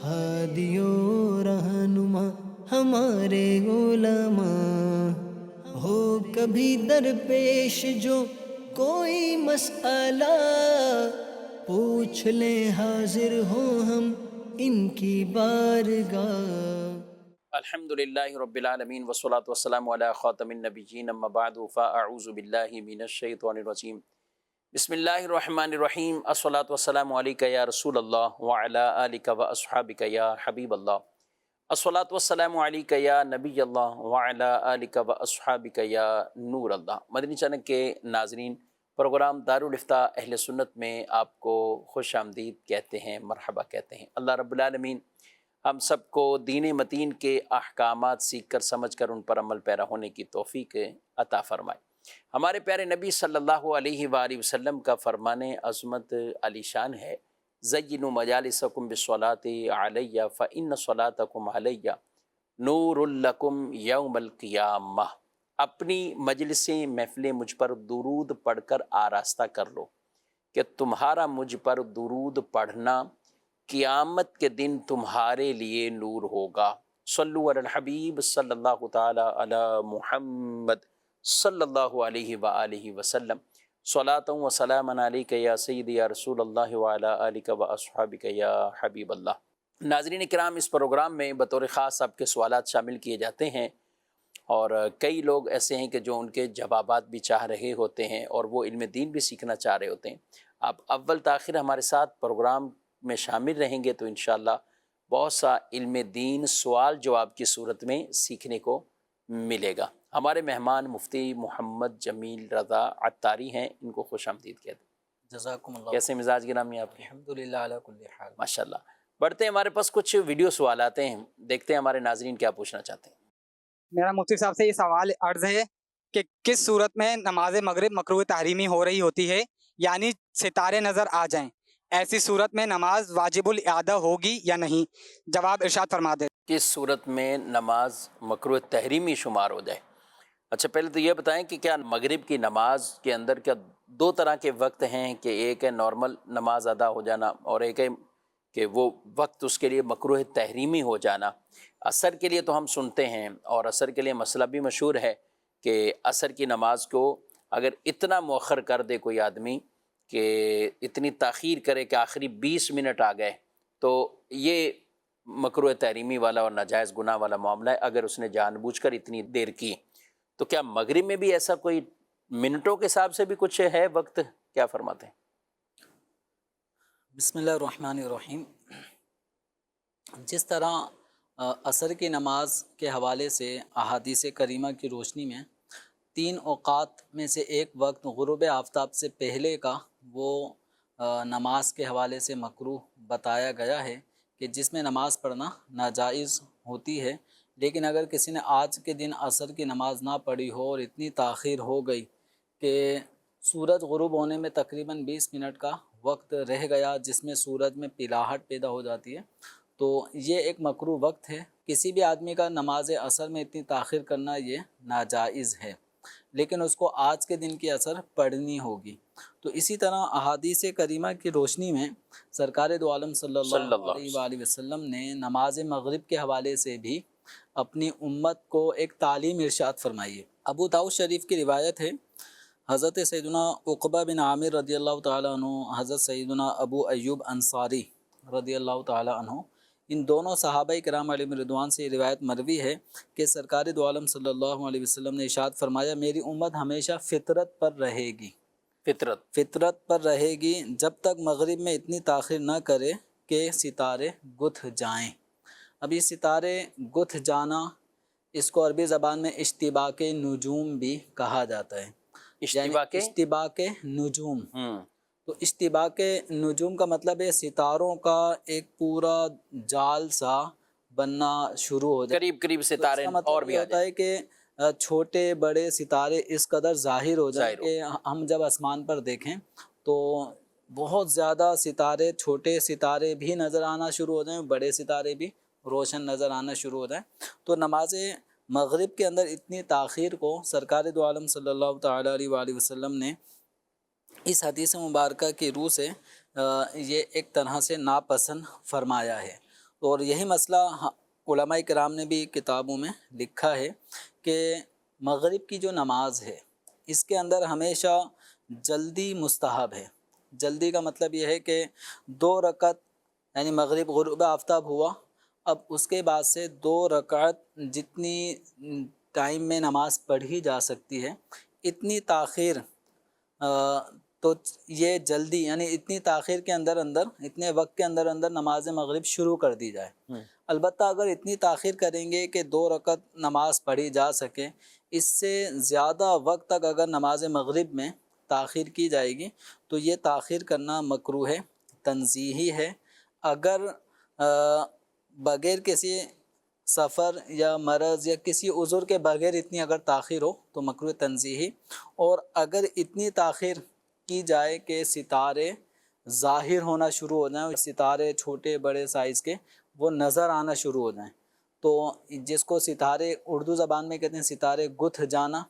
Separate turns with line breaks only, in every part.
ہادیو رہنما ہمارے علماء، ہو کبھی درپیش جو کوئی مسئلہ، پوچھ لیں حاضر ہوں ہم ان کی بارگاہ۔
الحمد للہ رب العالمین والصلاة والسلام علی خاتم النبیین اما بعد فاعوذ باللہ من الشیطان الرجیم بسم اللہ الرحمن الرحیم الصلاة والسلام علیک یا رسول اللہ وعلی آلک واصحابک یا حبیب اللہ، الصلاة والسلام علیک یا نبی اللہ وعلی آلک واصحابک یا نور اللہ۔ مدنی چینل کے ناظرین، پروگرام دارالافتاء اہل سنت میں آپ کو خوش آمدید کہتے ہیں، مرحبا کہتے ہیں۔ اللہ رب العالمین ہم سب کو دین متین کے احکامات سیکھ کر سمجھ کر ان پر عمل پیرا ہونے کی توفیق عطا فرمائے۔ ہمارے پیارے نبی صلی اللہ علیہ وآلہ وسلم کا فرمان عظمت علی شان ہے، زینوا مجالسکم بالصلاۃ علیہ فإن صلاتکم علیہ نور لکم یوم القیامہ۔ اپنی مجلسیں محفلیں مجھ پر درود پڑھ کر آراستہ کر لو کہ تمہارا مجھ پر درود پڑھنا قیامت کے دن تمہارے لیے نور ہوگا۔ صلو علی الحبیب صلی اللہ تعالی علی محمد صلی اللہ علیہ وآلہ وسلم، صلاۃ و سلام علیک یا سیدی یا رسول اللہ وعلی آلک و اصحابک یا حبیب اللہ۔ ناظرین کرام، اس پروگرام میں بطور خاص آپ کے سوالات شامل کیے جاتے ہیں، اور کئی لوگ ایسے ہیں کہ جو ان کے جوابات بھی چاہ رہے ہوتے ہیں اور وہ علم دین بھی سیکھنا چاہ رہے ہوتے ہیں۔ آپ اول تاخیر ہمارے ساتھ پروگرام میں شامل رہیں گے تو انشاءاللہ بہت سا علم دین سوال جواب کی صورت میں سیکھنے کو ملے گا۔ ہمارے مہمان مفتی محمد جمیل رضا عطاری ہیں، ان کو خوش آمدید کہتے ہیں۔
جزاکم اللہ۔
کیسے مزاج گرامی آپ کے؟
الحمدللہ علی کل حال۔
ماشاءاللہ۔ بڑھتے ہیں، ہمارے پاس کچھ ویڈیو سوال آتے ہیں، دیکھتے ہیں ہمارے ناظرین کیا پوچھنا چاہتے ہیں۔
میرا مفتی صاحب سے یہ سوال عرض ہے کہ کس صورت میں نماز مغرب مکروہ تحریمی ہو رہی ہوتی ہے، یعنی ستارے نظر آ جائیں، ایسی صورت میں نماز واجب الاعادہ ہوگی یا نہیں؟ جواب ارشاد فرما دے۔
کس صورت میں نماز مکروہ تحریمی شمار ہو جائے؟ اچھا، پہلے تو یہ بتائیں کہ کیا مغرب کی نماز کے اندر کیا دو طرح کے وقت ہیں، کہ ایک ہے نارمل نماز ادا ہو جانا اور ایک ہے کہ وہ وقت اس کے لیے مکروہ تحریمی ہو جانا؟ عصر کے لیے تو ہم سنتے ہیں، اور عصر کے لیے مسئلہ بھی مشہور ہے کہ عصر کی نماز کو اگر اتنا مؤخر کر دے کوئی آدمی کہ اتنی تاخیر کرے کہ آخری 20 منٹ آ گئے، تو یہ مکروہ تحریمی والا اور ناجائز گناہ والا معاملہ ہے اگر اس نے جان بوجھ کر اتنی دیر کی۔ تو کیا مغرب میں بھی ایسا کوئی منٹوں کے حساب سے بھی کچھ ہے وقت؟ کیا فرماتے ہیں؟
بسم اللہ الرحمن الرحیم۔ جس طرح عصر کی نماز کے حوالے سے احادیث کریمہ کی روشنی میں 3 اوقات میں سے ایک وقت غروب آفتاب سے پہلے کا وہ نماز کے حوالے سے مکروہ بتایا گیا ہے کہ جس میں نماز پڑھنا ناجائز ہوتی ہے، لیکن اگر کسی نے آج کے دن عصر کی نماز نہ پڑھی ہو اور اتنی تاخیر ہو گئی کہ سورج غروب ہونے میں تقریباً 20 منٹ کا وقت رہ گیا، جس میں سورج میں پلاہٹ پیدا ہو جاتی ہے، تو یہ ایک مکروہ وقت ہے۔ کسی بھی آدمی کا نماز عصر میں اتنی تاخیر کرنا یہ ناجائز ہے، لیکن اس کو آج کے دن کی عصر پڑھنی ہوگی۔ تو اسی طرح احادیث کریمہ کی روشنی میں سرکار دو عالم صلی اللہ علیہ وآلہ وسلم نے نماز مغرب کے حوالے سے بھی اپنی امت کو ایک تعلیم ارشاد فرمائی ہے۔ ابو داؤد شریف کی روایت ہے، حضرت سیدنا عقبہ بن عامر رضی اللہ تعالیٰ عنہ، حضرت سیدنا ابو ایوب انصاری رضی اللہ تعالیٰ عنہ، ان دونوں صحابہ کرام علیہم رضوان سے روایت مروی ہے کہ سرکار دو عالم صلی اللہ علیہ وسلم نے ارشاد فرمایا، میری امت ہمیشہ فطرت پر رہے گی، فطرت پر رہے گی جب تک مغرب میں اتنی تاخیر نہ کرے کہ ستارے گتھ جائیں۔ اب یہ ستارے گتھ جانا، اس کو عربی زبان میں اشتباک نجوم بھی کہا جاتا ہے۔ اشتباک نجوم، تو اشتباک نجوم کا مطلب ہے ستاروں کا ایک پورا جال سا بننا شروع ہو جائے،
قریب ستارے اور بھی
ہوتا ہے کہ چھوٹے بڑے ستارے اس قدر ظاہر ہو جائیں کہ ہم جب آسمان پر دیکھیں تو بہت زیادہ ستارے، چھوٹے ستارے بھی نظر آنا شروع ہو جائیں، بڑے ستارے بھی روشن نظر آنا شروع ہو جائیں۔ تو نماز مغرب کے اندر اتنی تاخیر کو سرکار دو عالم صلی اللہ تعالیٰ علیہ وآلہ وسلم نے اس حدیث مبارکہ کی روح سے یہ ایک طرح سے ناپسند فرمایا ہے۔ اور یہی مسئلہ علماء کرام نے بھی کتابوں میں لکھا ہے کہ مغرب کی جو نماز ہے اس کے اندر ہمیشہ جلدی مستحب ہے۔ جلدی کا مطلب یہ ہے کہ 2 رکعت، یعنی مغرب غروب آفتاب ہوا، اب اس کے بعد سے 2 رکعت جتنی ٹائم میں نماز پڑھی جا سکتی ہے اتنی تاخیر، تو یہ جلدی یعنی اتنی تاخیر کے اندر اتنے وقت کے اندر نماز مغرب شروع کر دی جائے۔ البتہ اگر اتنی تاخیر کریں گے کہ 2 رکعت نماز پڑھی جا سکے، اس سے زیادہ وقت تک اگر نماز مغرب میں تاخیر کی جائے گی تو یہ تاخیر کرنا مکروہ ہے، تنزیہی ہے۔ اگر بغیر کسی سفر یا مرض یا کسی عذر کے بغیر اتنی اگر تاخیر ہو تو مکروہ تنزیہی، اور اگر اتنی تاخیر کی جائے کہ ستارے ظاہر ہونا شروع ہو جائیں، ستارے چھوٹے بڑے سائز کے وہ نظر آنا شروع ہو جائیں، تو جس کو ستارے اردو زبان میں کہتے ہیں ستارے گتھ جانا،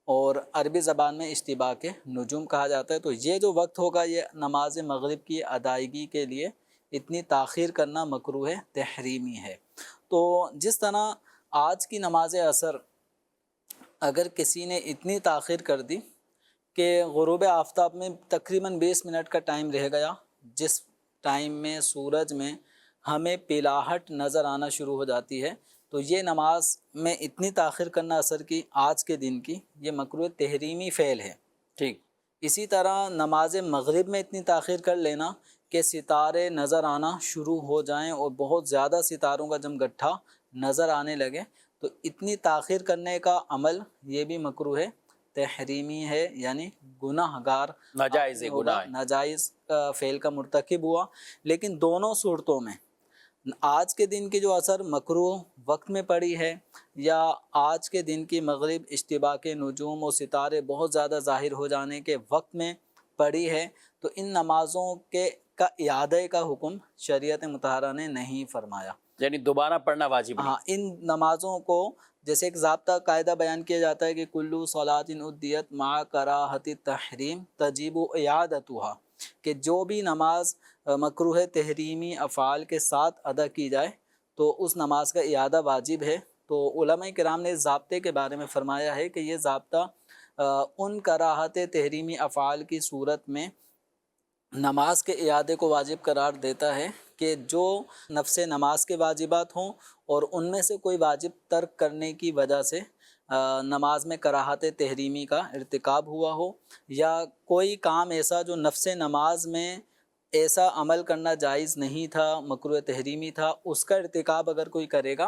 اور عربی زبان میں اشتباہ کے نجوم کہا جاتا ہے، تو یہ جو وقت ہوگا یہ نماز مغرب کی ادائیگی کے لیے اتنی تاخیر کرنا مکروہ تحریمی ہے۔ تو جس طرح آج کی نماز عصر اگر کسی نے اتنی تاخیر کر دی کہ غروب آفتاب میں تقریباً 20 منٹ کا ٹائم رہ گیا، جس ٹائم میں سورج میں ہمیں پیلاہٹ نظر آنا شروع ہو جاتی ہے، تو یہ نماز میں اتنی تاخیر کرنا عصر کی آج کے دن کی یہ مکروہ تحریمی فعل ہے۔
ٹھیک۔
اسی طرح نماز مغرب میں اتنی تاخیر کر لینا کہ ستارے نظر آنا شروع ہو جائیں اور بہت زیادہ ستاروں کا جم گٹھا نظر آنے لگے، تو اتنی تاخیر کرنے کا عمل یہ بھی مکروہ تحریمی ہے، یعنی گناہ گار
ناجائز گناہ ہے۔
ناجائز فعل کا مرتکب ہوا۔ لیکن دونوں صورتوں میں آج کے دن کی جو عصر مکروہ وقت میں پڑی ہے یا آج کے دن کی مغرب اشتباہ کے نجوم و ستارے بہت زیادہ ظاہر ہو جانے کے وقت میں پڑی ہے، تو ان نمازوں کا اعادہ کا حکم شریعت مطہرہ نے نہیں فرمایا،
یعنی دوبارہ پڑھنا واجب نہیں۔
ہاں، ان نمازوں کو جیسے ایک ضابطہ قاعدہ بیان کیا جاتا ہے کہ کلو صلاۃ ادیت مع کراہت تحریم تجب اعادتها، کہ جو بھی نماز مکروہ تحریمی افعال کے ساتھ ادا کی جائے تو اس نماز کا اعادہ واجب ہے۔ تو علماء کرام نے اس ضابطے کے بارے میں فرمایا ہے کہ یہ ضابطہ ان کراہت تحریمی افعال کی صورت میں نماز کے اعادے کو واجب قرار دیتا ہے کہ جو نفس نماز کے واجبات ہوں اور ان میں سے کوئی واجب ترک کرنے کی وجہ سے نماز میں کراہت تحریمی کا ارتکاب ہوا ہو، یا کوئی کام ایسا جو نفس نماز میں ایسا عمل کرنا جائز نہیں تھا، مکروہ تحریمی تھا، اس کا ارتکاب اگر کوئی کرے گا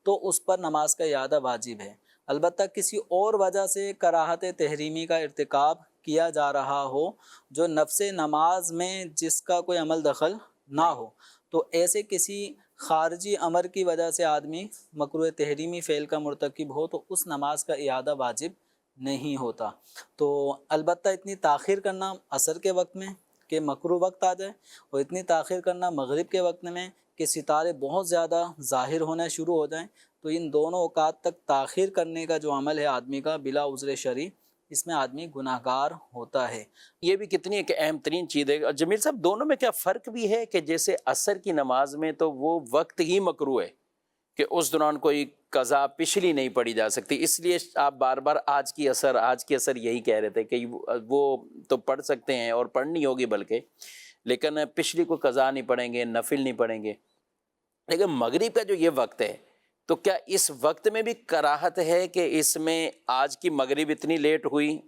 تو اس پر نماز کا اعادہ واجب ہے۔ البتہ کسی اور وجہ سے کراہت تحریمی کا ارتکاب کیا جا رہا ہو جو نفس نماز میں جس کا کوئی عمل دخل نہ ہو، تو ایسے کسی خارجی امر کی وجہ سے آدمی مکروہ تحریمی فعل کا مرتکب ہو تو اس نماز کا اعادہ واجب نہیں ہوتا۔ تو البتہ اتنی تاخیر کرنا عصر کے وقت میں کہ مکروہ وقت آ جائے، اور اتنی تاخیر کرنا مغرب کے وقت میں کہ ستارے بہت زیادہ ظاہر ہونا شروع ہو جائیں، تو ان دونوں اوقات تک تاخیر کرنے کا جو عمل ہے آدمی کا بلا عذر شرعی، اس میں آدمی گناہ گار ہوتا ہے۔
یہ بھی کتنی ایک اہم ترین چیز ہے۔ اور جمیل صاحب، دونوں میں کیا فرق بھی ہے کہ جیسے عصر کی نماز میں تو وہ وقت ہی مکروہ ہے کہ اس دوران کوئی قضا پچھلی نہیں پڑھی جا سکتی، اس لیے آپ بار بار آج کی عصر یہی کہہ رہے تھے کہ وہ تو پڑھ سکتے ہیں اور پڑھنی ہوگی بلکہ، لیکن پچھلی کو قضا نہیں پڑھیں گے، نفل نہیں پڑھیں گے۔ لیکن مغرب کا جو یہ وقت ہے تو کیا اس وقت میں بھی کراہت ہے کہ اس میں آج کی مغرب اتنی لیٹ ہوئی،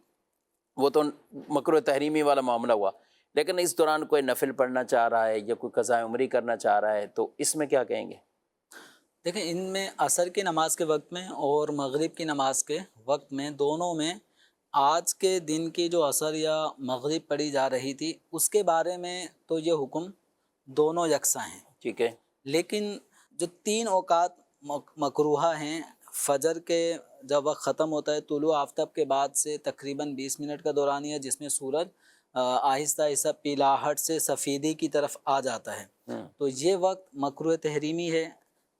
وہ تو مکروہ تحریمی والا معاملہ ہوا، لیکن اس دوران کوئی نفل پڑھنا چاہ رہا ہے یا کوئی قضاء عمری کرنا چاہ رہا ہے تو اس میں کیا کہیں گے؟
دیکھیں، ان میں عصر کی نماز کے وقت میں اور مغرب کی نماز کے وقت میں دونوں میں آج کے دن کی جو عصر یا مغرب پڑھی جا رہی تھی اس کے بارے میں تو یہ حکم دونوں یکساں ہیں،
ٹھیک ہے۔
لیکن جو 3 اوقات مکروہہ ہیں، فجر کے جب وقت ختم ہوتا ہے طلوع آفتاب کے بعد سے تقریباً 20 منٹ کا دورانیہ جس میں سورج آہستہ آہستہ پیلاہٹ سے سفیدی کی طرف آ جاتا ہے، تو یہ وقت مکروہ تحریمی ہے،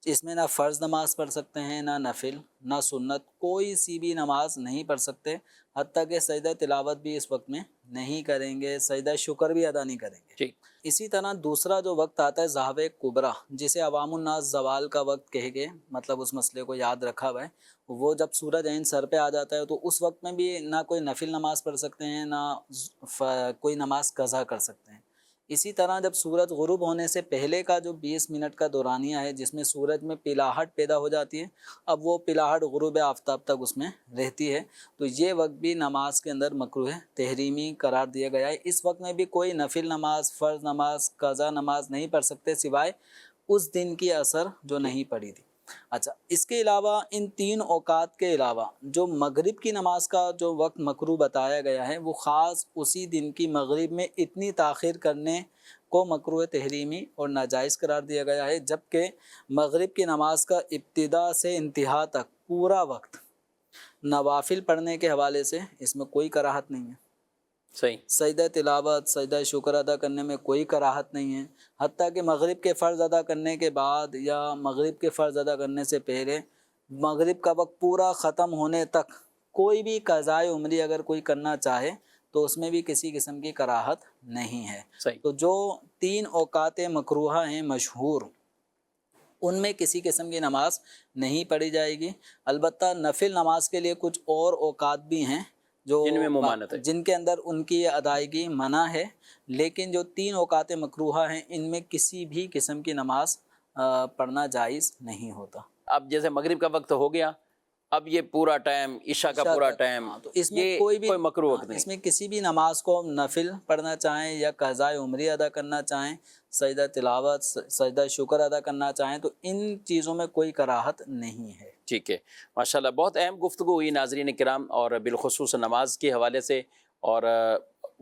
اس میں نہ فرض نماز پڑھ سکتے ہیں، نہ نفل، نہ سنت، کوئی سی بھی نماز نہیں پڑھ سکتے، حتیٰ کہ سجدہ تلاوت بھی اس وقت میں نہیں کریں گے، سجدہ شکر بھی ادا نہیں کریں گے۔
ٹھیک،
اسی طرح دوسرا جو وقت آتا ہے ذہاب کبریٰ، جسے عوام الناس زوال کا وقت کہے گے، مطلب اس مسئلے کو یاد رکھا ہوا ہے، وہ جب سورج عین سر پہ آ جاتا ہے تو اس وقت میں بھی نہ کوئی نفل نماز پڑھ سکتے ہیں، نہ کوئی نماز قضا کر سکتے ہیں۔ اسی طرح جب سورج غروب ہونے سے پہلے کا جو 20 منٹ کا دورانیہ ہے، جس میں سورج میں پلاہٹ پیدا ہو جاتی ہے، اب وہ پلاہٹ غروب آفتاب تک اس میں رہتی ہے، تو یہ وقت بھی نماز کے اندر مکروہ تحریمی قرار دیا گیا ہے۔ اس وقت میں بھی کوئی نفل نماز، فرض نماز، قضا نماز نہیں پڑھ سکتے، سوائے اس دن کی عصر جو نہیں پڑھی تھی۔ اچھا، اس کے علاوہ ان 3 اوقات کے علاوہ جو مغرب کی نماز کا جو وقت مکروہ بتایا گیا ہے، وہ خاص اسی دن کی مغرب میں اتنی تاخیر کرنے کو مکروہ تحریمی اور ناجائز قرار دیا گیا ہے، جبکہ مغرب کی نماز کا ابتدا سے انتہا تک پورا وقت نوافل پڑھنے کے حوالے سے اس میں کوئی کراہت نہیں ہے۔
صحیح،
سجدہ تلاوت، سجدہ شکر ادا کرنے میں کوئی کراہت نہیں ہے، حتیٰ کہ مغرب کے فرض ادا کرنے کے بعد یا مغرب کے فرض ادا کرنے سے پہلے مغرب کا وقت پورا ختم ہونے تک کوئی بھی قضائے عمری اگر کوئی کرنا چاہے تو اس میں بھی کسی قسم کی کراہت نہیں ہے۔
صحیح،
تو جو 3 اوقات مکروہہ ہیں مشہور، ان میں کسی قسم کی نماز نہیں پڑھی جائے گی۔ البتہ نفل نماز کے لیے کچھ اور اوقات بھی ہیں جو
جن میں ممانعت ہے۔
جن کے اندر ان کی ادائیگی منع ہے، لیکن جو 3 اوقات مکروہہ ہیں ان میں کسی بھی قسم کی نماز پڑھنا جائز نہیں ہوتا۔
اب جیسے مغرب کا وقت ہو گیا، اب یہ پورا ٹائم، عشاء کا پورا ٹائم،
تو اس میں
یہ
کوئی بھی
مکروہ وقت نہیں۔
اس میں کسی بھی نماز کو نفل پڑھنا چاہیں یا قضائے عمری ادا کرنا چاہیں، سجدہ تلاوت، سجدہ شکر ادا کرنا چاہیں، تو ان چیزوں میں کوئی کراہت نہیں ہے۔
ٹھیک ہے، ماشاءاللہ بہت اہم گفتگو ہوئی ناظرین کرام، اور بالخصوص نماز کے حوالے سے۔ اور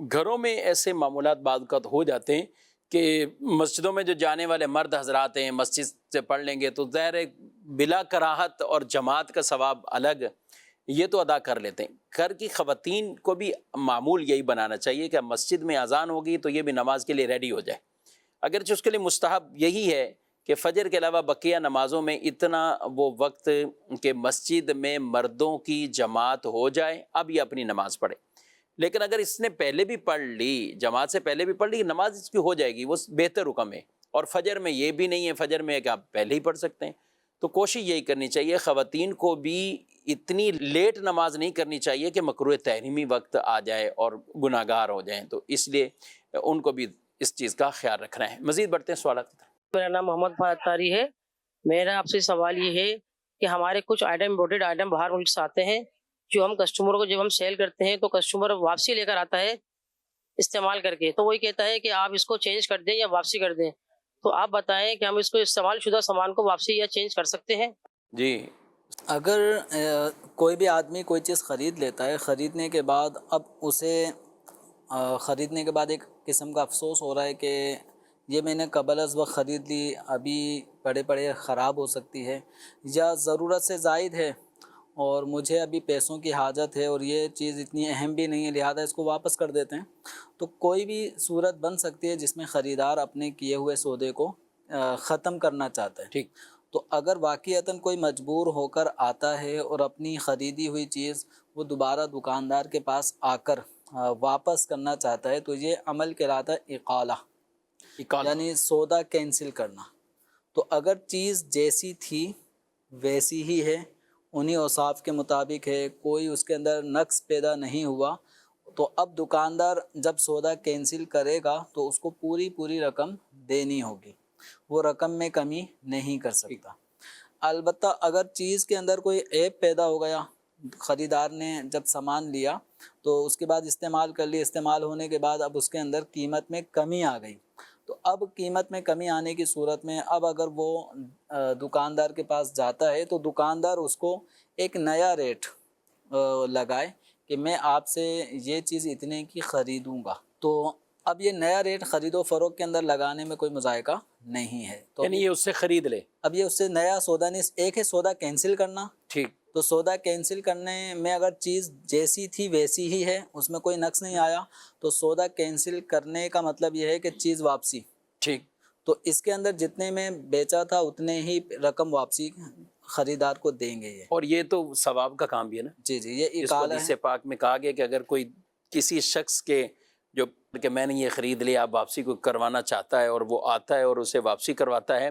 گھروں میں ایسے معمولات بعض اوقات ہو جاتے ہیں کہ مسجدوں میں جو جانے والے مرد حضرات ہیں، مسجد سے پڑھ لیں گے تو ظاہر ہے بلا کراہت اور جماعت کا ثواب الگ، یہ تو ادا کر لیتے ہیں۔ گھر کی خواتین کو بھی معمول یہی بنانا چاہیے کہ مسجد میں اذان ہوگی تو یہ بھی نماز کے لیے ریڈی ہو جائے، اگرچہ اس کے لیے مستحب یہی ہے کہ فجر کے علاوہ بقیہ نمازوں میں اتنا وہ وقت کہ مسجد میں مردوں کی جماعت ہو جائے، اب یہ اپنی نماز پڑھے۔ لیکن اگر اس نے پہلے بھی پڑھ لی، جماعت سے پہلے بھی پڑھ لی، نماز اس کی ہو جائے گی، وہ بہتر حکم ہے۔ اور فجر میں یہ بھی نہیں ہے، فجر میں کہ آپ پہلے ہی پڑھ سکتے ہیں۔ تو کوشش یہی کرنی چاہیے، خواتین کو بھی اتنی لیٹ نماز نہیں کرنی چاہیے کہ مکروہ تحریمی وقت آ جائے اور گناہ گار ہو جائیں، تو اس لیے ان کو بھی اس چیز کا خیال رکھنا ہے۔ مزید بڑھتے ہیں سوالات کی طرف۔
میرا نام محمد فہد طاری ہے۔ میرا آپ سے سوال یہ ہے کہ ہمارے کچھ آئٹم امپورٹڈ آئٹم باہر ملک سے آتے ہیں، جو ہم کسٹمر کو جب ہم سیل کرتے ہیں تو کسٹمر واپسی لے کر آتا ہے استعمال کر کے، تو وہی کہتا ہے کہ آپ اس کو چینج کر دیں یا واپسی کر دیں، تو آپ بتائیں کہ ہم اس کو استعمال شدہ سامان کو واپسی یا چینج کر سکتے ہیں؟
جی،
اگر کوئی بھی آدمی کوئی چیز خرید لیتا ہے، خریدنے کے بعد اب اسے خریدنے کے بعد ایک قسم کا افسوس ہو رہا ہے کہ یہ میں نے قبل از وقت خرید لی، ابھی پڑے پڑے خراب ہو سکتی ہے، یا ضرورت سے زائد ہے اور مجھے ابھی پیسوں کی حاجت ہے اور یہ چیز اتنی اہم بھی نہیں ہے، لہذا اس کو واپس کر دیتے ہیں، تو کوئی بھی صورت بن سکتی ہے جس میں خریدار اپنے کیے ہوئے سودے کو ختم کرنا چاہتا ہے۔
ٹھیک،
تو اگر واقعتاً کوئی مجبور ہو کر آتا ہے اور اپنی خریدی ہوئی چیز وہ دوبارہ دکاندار کے پاس آ کر واپس کرنا چاہتا ہے، تو یہ عمل کہلاتا ہے اقالہ، یعنی سودا کینسل کرنا۔ تو اگر چیز جیسی تھی ویسی ہی ہے، انہی اوصاف کے مطابق ہے، کوئی اس کے اندر نقص پیدا نہیں ہوا، تو اب دکاندار جب سودا کینسل کرے گا تو اس کو پوری رقم دینی ہوگی، وہ رقم میں کمی نہیں کر سکتا۔ البتہ اگر چیز کے اندر کوئی عیب پیدا ہو گیا، خریدار نے جب سامان لیا تو اس کے بعد استعمال کر لی، استعمال ہونے کے بعد اب اس کے اندر قیمت میں کمی آ گئی، تو اب قیمت میں کمی آنے کی صورت میں اب اگر وہ دکاندار کے پاس جاتا ہے تو دکاندار اس کو ایک نیا ریٹ لگائے کہ میں آپ سے یہ چیز اتنے کی خریدوں گا، تو اب یہ نیا ریٹ خرید و فروخت کے اندر لگانے میں کوئی مذائقہ نہیں ہے، تو
یعنی یہ اس سے خرید لے۔
اب یہ اس سے نیا سودا نہیں، ایک ہے سودا کینسل کرنا،
ٹھیک،
تو سودا کینسل کرنے میں اگر چیز جیسی تھی ویسی ہی ہے، اس میں کوئی نقص نہیں آیا، تو سودا کینسل کرنے کا مطلب یہ ہے کہ چیز واپسی۔
ٹھیک،
تو اس کے اندر جتنے میں بیچا تھا اتنے ہی رقم واپسی خریدار کو دیں گے یہ.
اور یہ تو ثواب کا کام بھی ہے نا.
جی جی یہ
اس کو
اقالہ
حدیث
ہے.
پاک میں کہا گیا کہ اگر کوئی کسی شخص کے جو کہ میں نے یہ خرید لیا آپ واپسی کو کروانا چاہتا ہے اور وہ آتا ہے اور اسے واپسی کرواتا ہے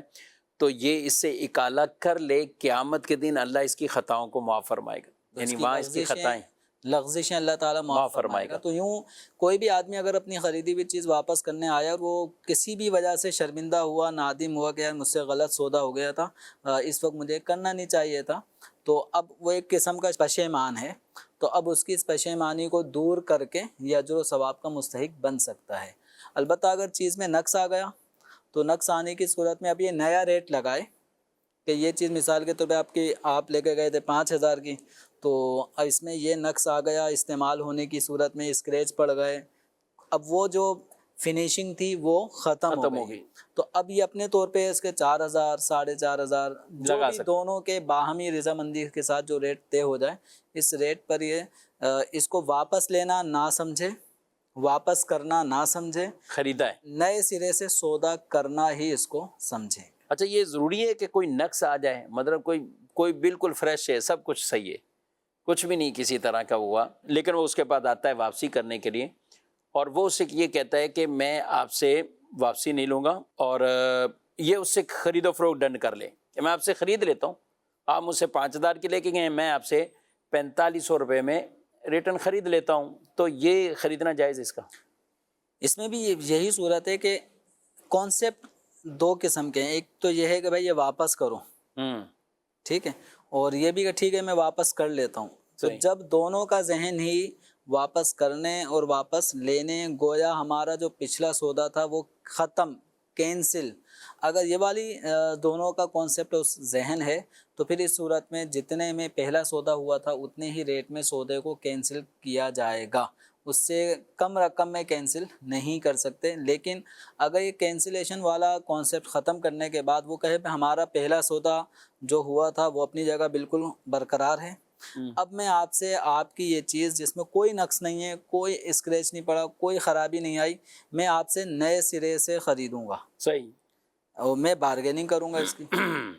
تو یہ اس سے اقالہ کر لے، قیامت کے دن اللہ اس کی خطاؤں کو معاف فرمائے گا، یعنی وہاں اس کی خطائیں
لغزشیں اللہ تعالیٰ معاف فرمائے گا. تو یوں کوئی بھی آدمی اگر اپنی خریدی ہوئی چیز واپس کرنے آیا اور وہ کسی بھی وجہ سے شرمندہ ہوا، نادم ہوا کہ یار مجھ سے غلط سودا ہو گیا تھا، اس وقت مجھے کرنا نہیں چاہیے تھا، تو اب وہ ایک قسم کا پشیمان ہے، تو اب اس کی اس پشیمانی کو دور کر کے یہ اجر و ثواب کا مستحق بن سکتا ہے. البتہ اگر چیز میں نقص آ گیا تو نقص آنے کی صورت میں اب یہ نیا ریٹ لگائے کہ یہ چیز مثال کے طور پہ آپ لے کے گئے تھے 5,000 کی، تو اب اس میں یہ نقص آ گیا، استعمال ہونے کی صورت میں اسکریچ پڑ گئے، اب وہ جو فنیشنگ تھی وہ ختم ہو گئی، تو اب یہ اپنے طور پہ اس کے 4,000 4,500 جو بھی دونوں کے باہمی رضامندی کے ساتھ جو ریٹ طے ہو جائے اس ریٹ پر یہ اس کو واپس لینا نہ سمجھے، واپس کرنا نہ سمجھے،
خریدا ہے
نئے سرے سے سودا کرنا ہی اس کو سمجھے.
اچھا یہ ضروری ہے کہ کوئی نقص آ جائے، مطلب کوئی بالکل فریش ہے، سب کچھ صحیح ہے، کچھ بھی نہیں کسی طرح کا ہوا، لیکن وہ اس کے بعد آتا ہے واپسی کرنے کے لیے اور وہ اس سے یہ کہتا ہے کہ میں آپ سے واپسی نہیں لوں گا، اور یہ اس سے خرید و فروخت ڈن کر لے کہ میں آپ سے خرید لیتا ہوں، آپ مجھ سے 5,000 کی لے کے گئے، میں آپ سے 4,500 روپے میں ریٹرن خرید لیتا ہوں، تو یہ خریدنا جائز ہے اس کا؟
اس میں بھی یہی صورت ہے کہ کانسیپٹ دو قسم کے ہیں. ایک تو یہ ہے کہ بھائی یہ واپس کرو، ٹھیک ہے، اور یہ بھی کہ ٹھیک ہے میں واپس کر لیتا ہوں. تو جب دونوں کا ذہن ہی واپس کرنے اور واپس لینے، گویا ہمارا جو پچھلا سودا تھا وہ ختم، کینسل، اگر یہ والی دونوں کا کانسیپٹ اس ذہن ہے تو پھر اس صورت میں جتنے میں پہلا سودا ہوا تھا اتنے ہی ریٹ میں سودے کو کینسل کیا جائے گا، اس سے کم رقم میں کینسل نہیں کر سکتے. لیکن اگر یہ کینسلیشن والا کانسیپٹ ختم کرنے کے بعد وہ کہے ہمارا پہلا سودا جو ہوا تھا وہ اپنی جگہ بالکل برقرار ہے، اب میں آپ سے آپ کی یہ چیز جس میں کوئی نقص نہیں ہے، کوئی اسکریچ نہیں پڑا، کوئی خرابی نہیں آئی، میں آپ سے نئے سرے سے خریدوں گا،
صحیح،
اور میں بارگیننگ کروں گا اس کی،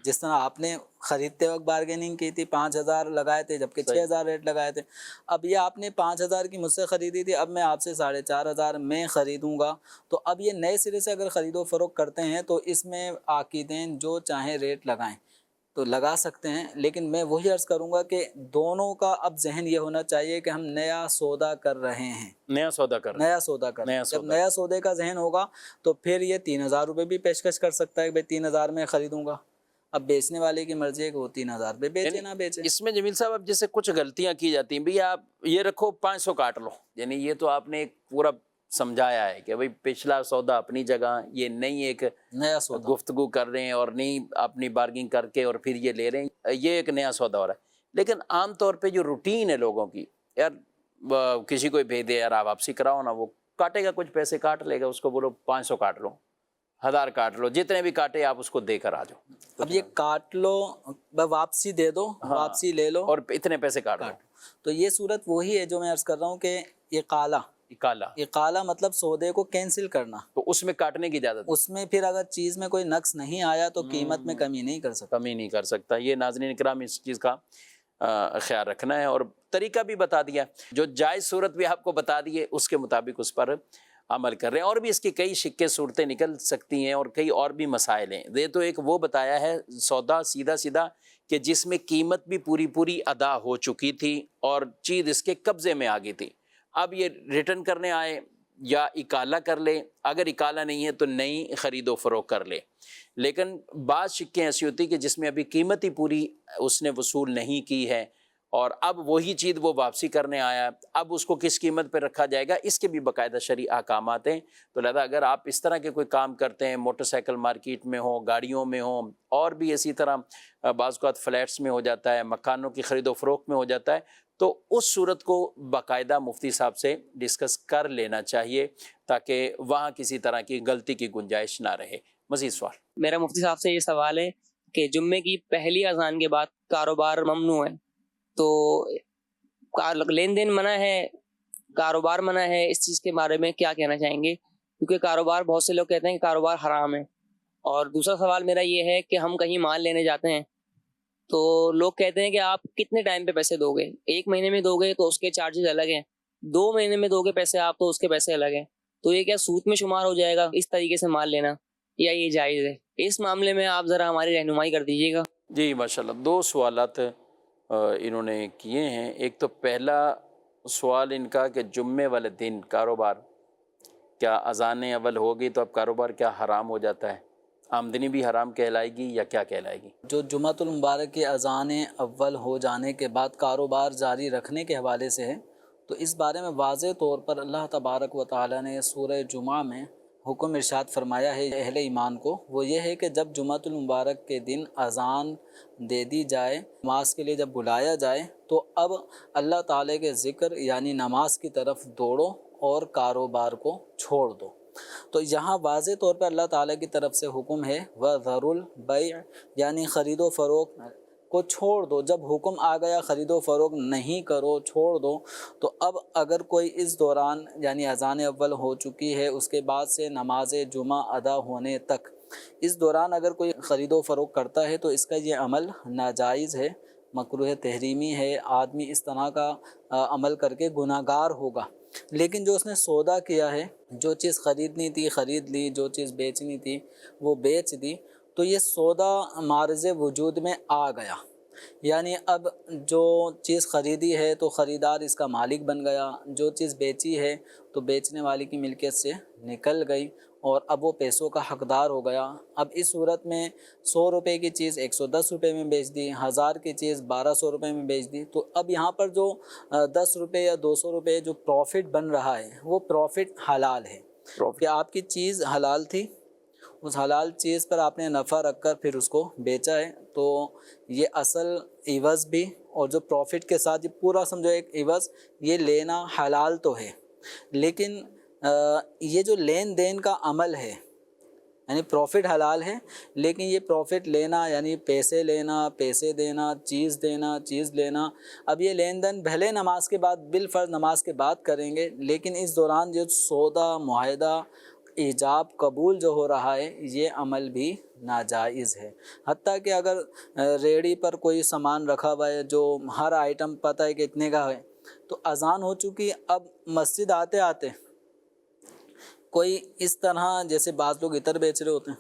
جس طرح آپ نے خریدتے وقت بارگیننگ کی تھی، 5,000 لگائے تھے جبکہ 6,000 ریٹ لگائے تھے، اب یہ آپ نے 5,000 کی مجھ سے خریدی تھی، اب میں آپ سے 4,500 میں خریدوں گا. تو اب یہ نئے سرے سے اگر خرید و فروخت کرتے ہیں تو اس میں عاقدین جو چاہیں ریٹ لگائیں تو لگا سکتے ہیں، لیکن میں وہی عرض کروں گا کہ دونوں کا اب ذہن یہ ہونا چاہیے کہ ہم نیا سودا کر رہے ہیں،
نیا سودا کر
جب نیا سودے کا ذہن ہوگا تو پھر یہ 3,000 روپے بھی پیشکش کر سکتا ہے کہ بھائی 3,000 میں خریدوں گا. اب بیچنے والے کی مرضی ہے کہ وہ 3,000 پہ بیچے نہ بیچے.
اس میں جمیل صاحب اب جیسے کچھ غلطیاں کی جاتی ہیں، بھئی آپ یہ رکھو 500 کاٹ لو، یعنی یہ تو آپ نے ایک پورا سمجھایا ہے کہ بھئی پچھلا سودا اپنی جگہ، یہ نہیں ایک
نیا سودا
گفتگو کر رہے ہیں اور نہیں اپنی بارگنگ کر کے اور پھر یہ لے رہے ہیں، یہ ایک نیا سودا ہو رہا ہے. لیکن عام طور پہ جو روٹین ہے لوگوں کی، یار کسی کو بھیج دے، یار آپ واپسی کراؤ نا، وہ کاٹے گا کچھ پیسے کاٹ لے گا، اس کو بولو 500 کاٹ لو، 1,000 کاٹ لو، جتنے بھی کاٹے آپ اس کو دے کر آ جاؤ.
اب یہ کاٹ لو، واپسی دے دو، واپسی لے لو
اور اتنے پیسے کاٹ لو،
تو یہ صورت وہی ہے جو میں عرض کر رہا ہوں کہ اقالہ مطلب سودے کو کینسل کرنا،
تو اس میں کاٹنے کی اجازت،
اس میں پھر اگر چیز میں کوئی نقص نہیں آیا تو قیمت میں کمی نہیں کر سکتا.
یہ ناظرین کرام اس چیز کا خیال رکھنا ہے، اور طریقہ بھی بتا دیا، جو جائز صورت بھی آپ کو بتا دیے، اس کے مطابق اس پر عمل کر رہے ہیں. اور بھی اس کی کئی شکے صورتیں نکل سکتی ہیں اور کئی اور بھی مسائل ہیں. یہ تو ایک وہ بتایا ہے سودا سیدھا کہ جس میں قیمت بھی پوری ادا ہو چکی تھی اور چیز اس کے قبضے میں آ گئی تھی، اب یہ ریٹرن کرنے آئے یا اکالہ کر لے، اگر اکالہ نہیں ہے تو نئی خرید و فروخت کر لے. لیکن بعض شکیں ایسی ہوتی کہ جس میں ابھی قیمت ہی پوری اس نے وصول نہیں کی ہے اور اب وہی چیز وہ واپسی کرنے آیا، اب اس کو کس قیمت پہ رکھا جائے گا، اس کے بھی باقاعدہ شرعی احکامات ہیں. تو لہذا اگر آپ اس طرح کے کوئی کام کرتے ہیں، موٹر سائیکل مارکیٹ میں ہوں، گاڑیوں میں ہوں، اور بھی اسی طرح بعض اوقات فلیٹس میں ہو جاتا ہے، مکانوں کی خرید و فروخت میں ہو جاتا ہے، تو اس صورت کو باقاعدہ مفتی صاحب سے ڈسکس کر لینا چاہیے تاکہ وہاں کسی طرح کی غلطی کی گنجائش نہ رہے. مزید سوال؟
میرا مفتی صاحب سے یہ سوال ہے کہ جمعے کی پہلی اذان کے بعد کاروبار ممنوع ہے، تو لین دین منع ہے، کاروبار منع ہے، اس چیز کے بارے میں کیا کہنا چاہیں گے؟ کیونکہ کاروبار، بہت سے لوگ کہتے ہیں کہ کاروبار حرام ہے،
اور دوسرا سوال میرا یہ ہے کہ ہم کہیں مال لینے جاتے ہیں تو لوگ کہتے ہیں کہ آپ کتنے ٹائم پہ پیسے دو گے، 1 مہینے میں دو گے تو اس کے چارجز الگ ہیں، 2 مہینے میں دو گے پیسے آپ تو اس کے پیسے الگ ہیں، تو یہ کیا سود میں شمار ہو جائے گا اس طریقے سے مال لینا، یا یہ جائز ہے؟ اس معاملے میں آپ ذرا ہماری رہنمائی کر دیجیے گا۔
جی ماشاءاللہ، 2 سوالات انہوں نے کیے ہیں۔ ایک تو پہلا سوال ان کا کہ جمعے والے دن کاروبار کیا اذان اول ہوگی تو اب کاروبار کیا حرام ہو جاتا ہے، آمدنی بھی حرام کہلائے گی یا کیا کہلائے گی؟
جو جمعۃ المبارک کی اذان اول ہو جانے کے بعد کاروبار جاری رکھنے کے حوالے سے ہے، تو اس بارے میں واضح طور پر اللہ تبارک و تعالی نے سورہ جمعہ میں حکم ارشاد فرمایا ہے اہل ایمان کو، وہ یہ ہے کہ جب جمعۃ المبارک کے دن اذان دے دی جائے، نماز کے لیے جب بلایا جائے، تو اب اللہ تعالی کے ذکر یعنی نماز کی طرف دوڑو اور کاروبار کو چھوڑ دو۔ تو یہاں واضح طور پر اللہ تعالیٰ کی طرف سے حکم ہے وَذَرُوا الْبَيْعَ، یعنی خرید و فروخت کو چھوڑ دو۔ جب حکم آ گیا خرید و فروخت نہیں کرو، چھوڑ دو، تو اب اگر کوئی اس دوران یعنی اذان اول ہو چکی ہے، اس کے بعد سے نماز جمعہ ادا ہونے تک اس دوران اگر کوئی خرید و فروخت کرتا ہے تو اس کا یہ عمل ناجائز ہے، مکروہ تحریمی ہے، آدمی اس طرح کا عمل کر کے گناہ گار ہوگا۔ لیکن جو اس نے سودا کیا ہے، جو چیز خریدنی تھی خرید لی، جو چیز بیچنی تھی وہ بیچ دی، تو یہ سودا معرض وجود میں آ گیا، یعنی اب جو چیز خریدی ہے تو خریدار اس کا مالک بن گیا، جو چیز بیچی ہے تو بیچنے والی کی ملکیت سے نکل گئی اور اب وہ پیسوں کا حقدار ہو گیا۔ اب اس صورت میں 100 روپے کی چیز 110 روپے میں بیچ دی، 1000 کی چیز 1200 روپے میں بیچ دی، تو اب یہاں پر جو 10 روپے یا 200 روپے جو پروفٹ بن رہا ہے وہ پروفٹ حلال ہے، کہ آپ کی چیز حلال تھی، اس حلال چیز پر آپ نے نفع رکھ کر پھر اس کو بیچا ہے، تو یہ اصل عوض بھی اور جو پروفٹ کے ساتھ یہ پورا سمجھو ایک عوض یہ لینا حلال تو ہے، لیکن یہ جو لین دین کا عمل ہے یعنی پروفٹ حلال ہے، لیکن یہ پروفٹ لینا یعنی پیسے لینا، پیسے دینا، چیز دینا، چیز لینا، اب یہ لین دین بھلے نماز کے بعد بالفرض نماز کے بعد کریں گے، لیکن اس دوران جو سودا معاہدہ ایجاب قبول جو ہو رہا ہے یہ عمل بھی ناجائز ہے۔ حتیٰ کہ اگر ریڑھی پر کوئی سامان رکھا ہوا ہے جو ہر آئٹم پتہ ہے کہ اتنے کا ہے، تو اذان ہو چکی، اب مسجد آتے آتے کوئی اس طرح جیسے بعض لوگ عطر بیچ رہے ہوتے ہیں،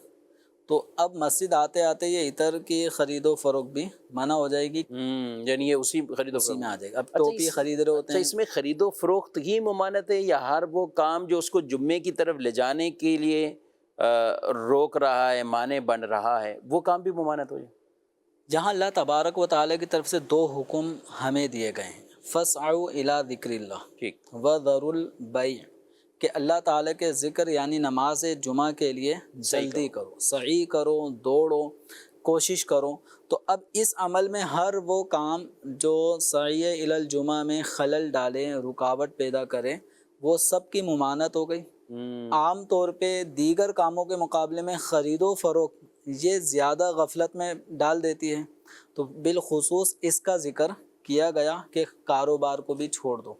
تو اب مسجد آتے آتے یہ عطر کی خرید و فروخت بھی منع ہو جائے گی،
یعنی یہ اسی خرید و
اسی
فروخت
میں آ جائے گا۔ اب ٹوپی خرید رہے ہوتے
اچھا،
ہیں،
اس میں خرید و فروخت ہی ممانعت ہے یا ہر وہ کام جو اس کو جمعے کی طرف لے جانے کے لیے روک رہا ہے، مانع بن رہا ہے، وہ کام بھی ممانعت ہو جائے؟
جہاں اللہ تبارک و تعالیٰ کی طرف سے 2 حکم ہمیں دیے گئے ہیں، فَاسْعَوْا إِلَىٰ ذِكْرِ اللَّهِ
ٹھیک،
وَذَرُوا الْبَيْعَ، کہ اللہ تعالیٰ کے ذکر یعنی نماز جمعہ کے لیے جلدی کرو، سعی کرو، دوڑو، کوشش کرو۔ تو اب اس عمل میں ہر وہ کام جو سعی الی الجمعہ میں خلل ڈالے، رکاوٹ پیدا کرے، وہ سب کی ممانعت ہو گئی۔ عام طور پہ دیگر کاموں کے مقابلے میں خرید و فروخت یہ زیادہ غفلت میں ڈال دیتی ہے، تو بالخصوص اس کا ذکر کیا گیا کہ کاروبار کو بھی چھوڑ دو۔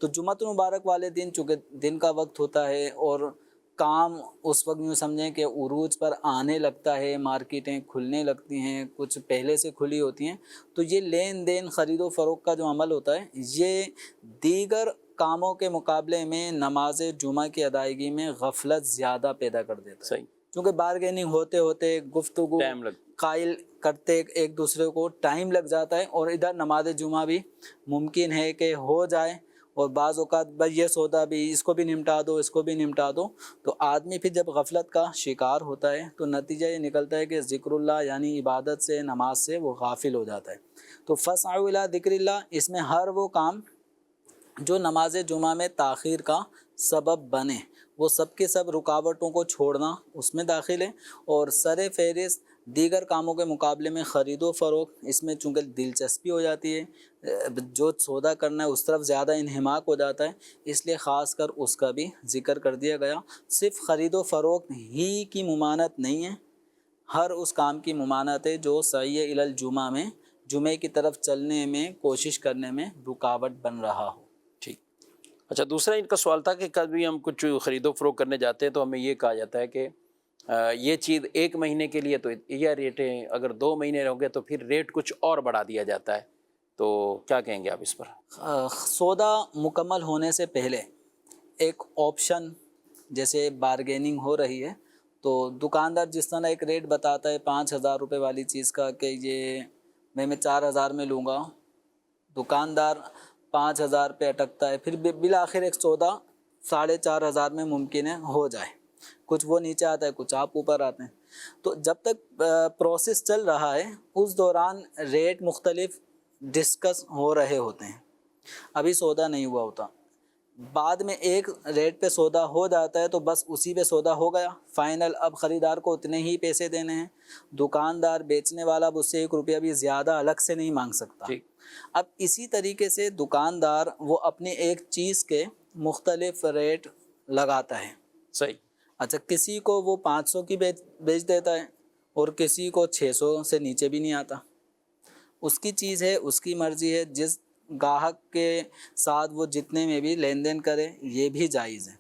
تو جمعۃ المبارک والے دن چونکہ دن کا وقت ہوتا ہے اور کام اس وقت یوں سمجھیں کہ عروج پر آنے لگتا ہے، مارکیٹیں کھلنے لگتی ہیں، کچھ پہلے سے کھلی ہوتی ہیں، تو یہ لین دین خرید و فروخت کا جو عمل ہوتا ہے یہ دیگر کاموں کے مقابلے میں نماز جمعہ کی ادائیگی میں غفلت زیادہ پیدا کر دیتا ہے۔
صحیح،
کیونکہ بارگیننگ ہوتے ہوتے گفتگو
ٹائم لگ،
قائل کرتے ایک دوسرے کو ٹائم لگ جاتا ہے، اور ادھر نماز جمعہ بھی ممکن ہے کہ ہو جائے، اور بعض اوقات بھائی یہ سودا بھی، اس کو بھی نمٹا دو، اس کو بھی نمٹا دو، تو آدمی پھر جب غفلت کا شکار ہوتا ہے تو نتیجہ یہ نکلتا ہے کہ ذکر اللہ یعنی عبادت سے، نماز سے وہ غافل ہو جاتا ہے۔ تو فَاسْعَوْا إِلَىٰ ذِكْرِ اللَّهِ، اس میں ہر وہ کام جو نماز جمعہ میں تاخیر کا سبب بنے وہ سب کے سب رکاوٹوں کو چھوڑنا اس میں داخل ہے، اور سر فہرست دیگر کاموں کے مقابلے میں خرید و فروخت، اس میں چونکہ دلچسپی ہو جاتی ہے، جو سودا کرنا ہے اس طرف زیادہ انہماک ہو جاتا ہے، اس لیے خاص کر اس کا بھی ذکر کر دیا گیا۔ صرف خرید و فروخت ہی کی ممانعت نہیں ہے، ہر اس کام کی ممانعت ہے جو سعی الی الجمعہ میں جمعے کی طرف چلنے میں، کوشش کرنے میں رکاوٹ بن رہا ہو۔
ٹھیک۔ اچھا، دوسرا ان کا سوال تھا کہ کبھی ہم کچھ خرید و فروخت کرنے جاتے ہیں تو ہمیں یہ کہا جاتا ہے کہ یہ چیز 1 مہینے کے لیے تو یہ ریٹ ہے، اگر 2 مہینے ہو گئے تو پھر ریٹ کچھ اور بڑھا دیا جاتا ہے، تو کیا کہیں گے آپ اس پر؟
سودا مکمل ہونے سے پہلے ایک آپشن جیسے بارگیننگ ہو رہی ہے، تو دکاندار جس طرح ایک ریٹ بتاتا ہے 5,000 روپے والی چیز کا کہ یہ میں 4,000 میں لوں گا، دکاندار 5,000 پہ اٹکتا ہے، پھر بالآخر ایک سودا 4,500 میں ممکن ہے ہو جائے، کچھ وہ نیچے آتا ہے کچھ آپ اوپر آتے ہیں۔ تو جب تک پروسیس چل رہا ہے اس دوران ریٹ مختلف ڈسکس ہو رہے ہوتے ہیں، ابھی سودا نہیں ہوا ہوتا، بعد میں ایک ریٹ پہ سودا ہو جاتا ہے تو بس اسی پہ سودا ہو گیا فائنل، اب خریدار کو اتنے ہی پیسے دینے ہیں، دکاندار بیچنے والا اب اس سے 1 روپیہ بھی زیادہ الگ سے نہیں مانگ سکتا۔
ٹھیک،
اب اسی طریقے سے دکاندار وہ اپنی ایک چیز کے مختلف ریٹ لگاتا ہے،
صحیح،
اچھا کسی کو وہ 500 کی بیچ دیتا ہے اور کسی کو 600 سے نیچے بھی نہیں آتا، اس کی چیز ہے، اس کی مرضی ہے، جس گاہک کے ساتھ وہ جتنے میں بھی لین دین کرے یہ بھی جائز ہے۔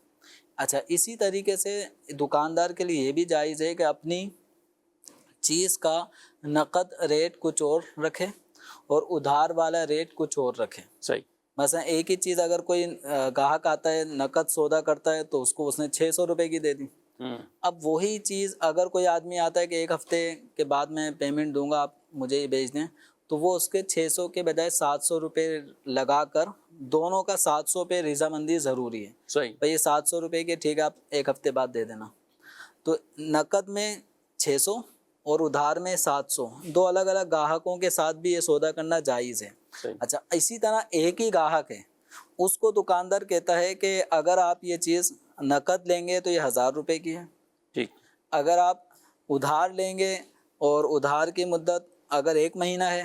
اچھا اسی طریقے سے دکاندار کے لیے یہ بھی جائز ہے کہ اپنی چیز کا نقد ریٹ کچھ اور رکھے اور ادھار والا ریٹ کچھ اور رکھے۔
صحیح،
مثلا ایک ہی چیز اگر کوئی گاہک آتا ہے نقد سودا کرتا ہے تو اس نے 600 روپے کی دے دی، اب وہی چیز اگر کوئی آدمی آتا ہے کہ 1 ہفتے کے بعد میں پیمنٹ دوں گا آپ مجھے یہ بیچ دیں، تو وہ اس کے 600 کے بجائے 700 روپے لگا کر دونوں کا 700 پہ رضامندی ضروری ہے،
صحیح،
بھئی یہ 700 روپے کے ٹھیک ہے آپ 1 ہفتے بعد دے دینا، تو نقد میں 600 اور ادھار میں 700، دو الگ الگ گاہکوں کے ساتھ بھی یہ سودا کرنا جائز ہے۔
صحیح،
اچھا اسی طرح ایک ہی گاہک ہے، اس کو دکاندار کہتا ہے کہ اگر آپ یہ چیز نقد لیں گے تو یہ 1,000 روپے کی ہے،
ٹھیک،
اگر آپ ادھار لیں گے اور ادھار کی مدت اگر 1 مہینہ ہے